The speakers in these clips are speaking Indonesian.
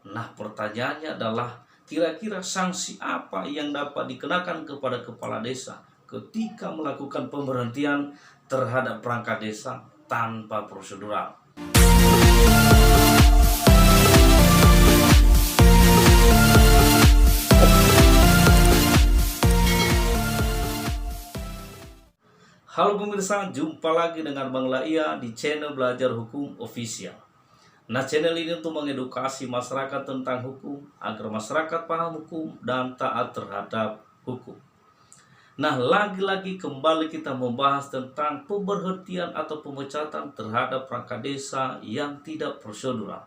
Nah, pertanyaannya adalah kira-kira sanksi apa yang dapat dikenakan kepada kepala desa ketika melakukan pemberhentian terhadap perangkat desa tanpa prosedural? Halo pemirsa, jumpa lagi dengan Bang Laia di channel Belajar Hukum Official. Nah, channel ini untuk mengedukasi masyarakat tentang hukum, agar masyarakat paham hukum dan taat terhadap hukum. Nah, lagi-lagi kembali kita membahas tentang pemberhentian atau pemecatan terhadap perangkat desa yang tidak prosedural.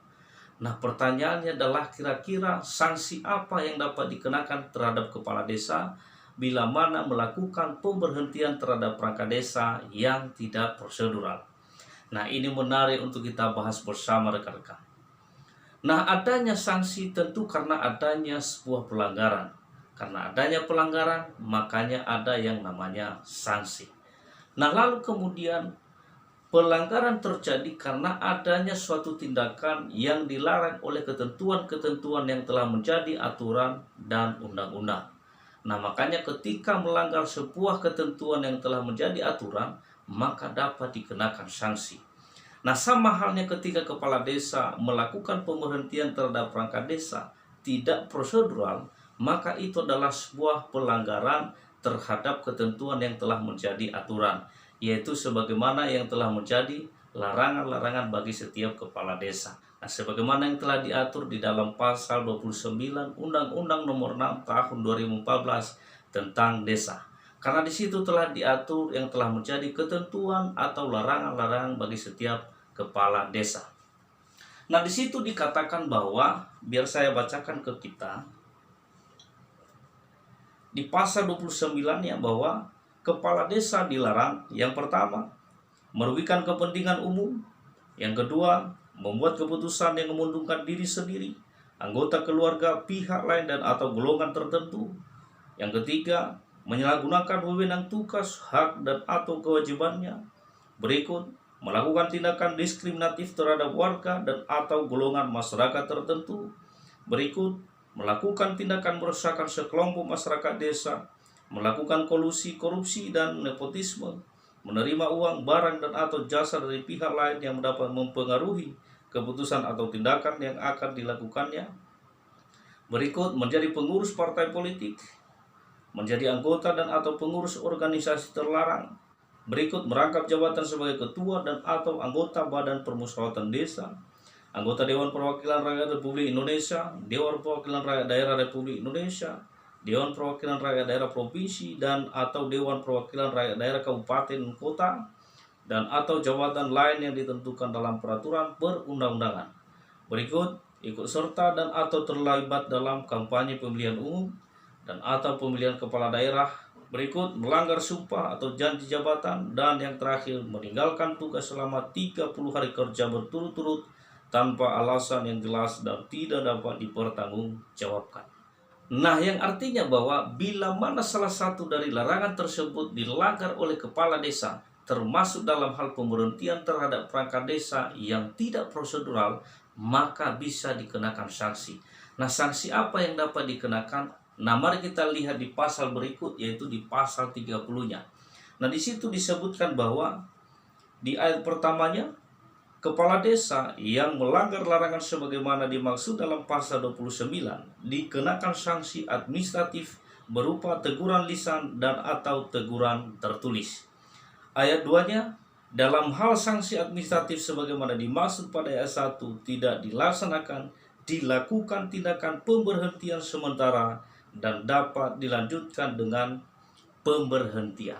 Nah, pertanyaannya adalah kira-kira sanksi apa yang dapat dikenakan terhadap kepala desa bila mana melakukan pemberhentian terhadap perangkat desa yang tidak prosedural. Nah, ini menarik untuk kita bahas bersama rekan-rekan. Nah, adanya sanksi tentu karena adanya sebuah pelanggaran. Karena adanya pelanggaran, makanya ada yang namanya sanksi. Nah, lalu kemudian pelanggaran terjadi karena adanya suatu tindakan yang dilarang oleh ketentuan-ketentuan yang telah menjadi aturan dan undang-undang. Nah, makanya ketika melanggar sebuah ketentuan yang telah menjadi aturan, maka dapat dikenakan sanksi. Nah, sama halnya ketika kepala desa melakukan pemberhentian terhadap perangkat desa tidak prosedural, maka itu adalah sebuah pelanggaran terhadap ketentuan yang telah menjadi aturan, yaitu sebagaimana yang telah menjadi larangan-larangan bagi setiap kepala desa. Nah, sebagaimana yang telah diatur di dalam pasal 29 Undang-Undang Nomor 6 Tahun 2014 tentang desa. Karena di situ telah diatur yang telah menjadi ketentuan atau larangan-larangan bagi setiap kepala desa. Nah, di situ dikatakan bahwa, biar saya bacakan ke kita, di pasal 29 ya, bahwa kepala desa dilarang yang pertama merugikan kepentingan umum, yang kedua membuat keputusan yang menguntungkan diri sendiri, anggota keluarga, pihak lain dan atau golongan tertentu, yang ketiga menyalahgunakan wewenang tugas, hak dan atau kewajibannya, berikut melakukan tindakan diskriminatif terhadap warga dan atau golongan masyarakat tertentu, berikut melakukan tindakan meresahkan sekelompok masyarakat desa, melakukan kolusi, korupsi, dan nepotisme, menerima uang, barang, dan atau jasa dari pihak lain yang dapat mempengaruhi keputusan atau tindakan yang akan dilakukannya. Berikut menjadi pengurus partai politik, menjadi anggota dan atau pengurus organisasi terlarang. Berikut merangkap jabatan sebagai ketua dan atau anggota Badan Permusyawaratan Desa, anggota Dewan Perwakilan Rakyat Republik Indonesia, Dewan Perwakilan Rakyat Daerah Republik Indonesia, Dewan Perwakilan Rakyat Daerah Provinsi dan atau Dewan Perwakilan Rakyat Daerah Kabupaten dan Kota, dan atau jabatan lain yang ditentukan dalam peraturan perundang-undangan. Berikut ikut serta dan atau terlibat dalam kampanye pemilihan umum dan atau pemilihan kepala daerah. Berikut melanggar sumpah atau janji jabatan, dan yang terakhir meninggalkan tugas selama 30 hari kerja berturut-turut tanpa alasan yang jelas dan tidak dapat dipertanggungjawabkan. Nah, yang artinya bahwa bila mana salah satu dari larangan tersebut dilanggar oleh kepala desa, termasuk dalam hal pemberhentian terhadap perangkat desa yang tidak prosedural, maka bisa dikenakan sanksi. Nah, sanksi apa yang dapat dikenakan? Nah, mari kita lihat di pasal berikut, yaitu di pasal 30-nya. Nah, di situ disebutkan bahwa di ayat pertamanya, kepala desa yang melanggar larangan sebagaimana dimaksud dalam pasal 29 dikenakan sanksi administratif berupa teguran lisan dan atau teguran tertulis. Ayat 2-nya, dalam hal sanksi administratif sebagaimana dimaksud pada ayat 1 tidak dilaksanakan, dilakukan tindakan pemberhentian sementara dan dapat dilanjutkan dengan pemberhentian.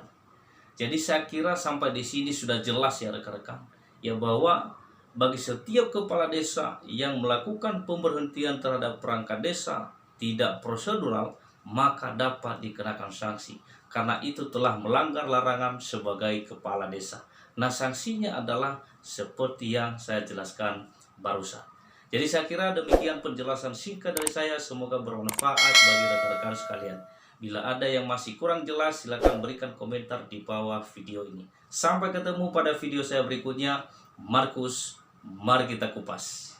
Jadi saya kira sampai di sini sudah jelas ya rekan-rekan, ya bahwa bagi setiap kepala desa yang melakukan pemberhentian terhadap perangkat desa tidak prosedural, maka dapat dikenakan sanksi, karena itu telah melanggar larangan sebagai kepala desa. Nah, sanksinya adalah seperti yang saya jelaskan barusan. Jadi saya kira demikian penjelasan singkat dari saya, semoga bermanfaat bagi rekan-rekan sekalian. Bila ada yang masih kurang jelas, silakan berikan komentar di bawah video ini. Sampai ketemu pada video saya berikutnya. Markus, mari kita kupas.